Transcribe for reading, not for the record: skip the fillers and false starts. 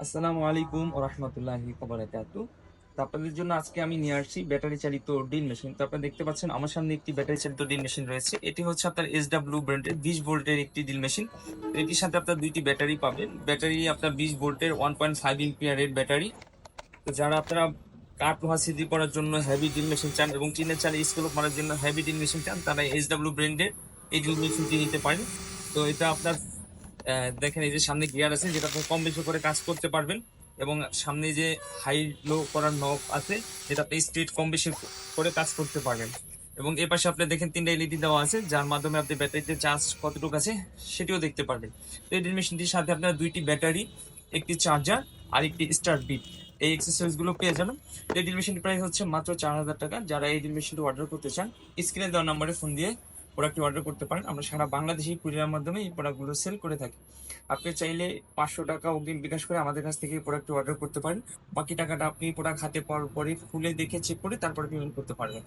আসসালামু আলাইকুম ওয়া রাহমাতুল্লাহি ওয়া বারাকাতুহু। তো আপনাদের জন্য আজকে আমি নিয়ে আসছি ব্যাটারি চালিত ড্রিল মেশিন। তো আপনারা দেখতে পাচ্ছেন আমার সামনে একটি ব্যাটারি চালিত ড্রিল মেশিন রয়েছে। এটি হচ্ছে আপনার SW ব্র্যান্ডের 20 ভোল্টের একটি ড্রিল মেশিন। তো এটির সাথে আপনার 2টি ব্যাটারি পাবেন। ব্যাটারি আপনার 20 ভোল্টের 1.5 এম্পিয়ারের ব্যাটারি। তো যারা আপনারা কাঠ লোহা সিদ্ধি করার জন্য হেভি ড্রিল মেশিন চান এবং টিনের চালে স্ক্রু মারার জন্য হেভি ড্রিল মেশিন চান, তারা SW ব্র্যান্ডের এই ড্রিল মেশিনটি নিতে পারেন। তো এটা আপনার দেখেন এই যে সামনে গিয়ার আছে, যেটা আপনি কম বেশি করে কাজ করতে পারবেন, এবং সামনে যে হাই লো করার নব আছে, যেটা আপনি স্পিড কম বেশি করে কাজ করতে পারবেন। এবং এ পাশে আপনি দেখেন 3টা এলইডি দেওয়া আছে, যার মাধ্যমে আপনি ব্যাটারিতে চার্জ কতটুকু আছে সেটিও দেখতে পারবেন। তো এই ড্রিল মেশিনটির সাথে আপনার 2টি ব্যাটারি, একটি চার্জার আর একটি স্টার্ট বিট, এই এক্সেসরিজ গুলো পেয়ে যাবেন। তো এই ড্রিল মেশিনটির প্রাইস হচ্ছে মাত্র 4,000 টাকা। যারা এই ড্রিল মেশিনটি অর্ডার করতে চান, স্ক্রিনে দেওয়া নাম্বারে ফোন দিয়ে প্রোডাক্টটি অর্ডার করতে পারেন। আমরা সারা বাংলাদেশে কুরিয়ার মাধ্যমে এই প্রোডাক্টগুলো সেল করে থাকি। আপনি চাইলে 500 টাকা অগ্রিম বিকাশ করে আমাদের কাছ থেকে এই প্রোডাক্টটি অর্ডার করতে পারেন। বাকি টাকাটা আপনি প্রোডাক্ট হাতে পাওয়ার পরে খুলে দেখে চেক করে তারপরে পেমেন্ট করতে পারবেন।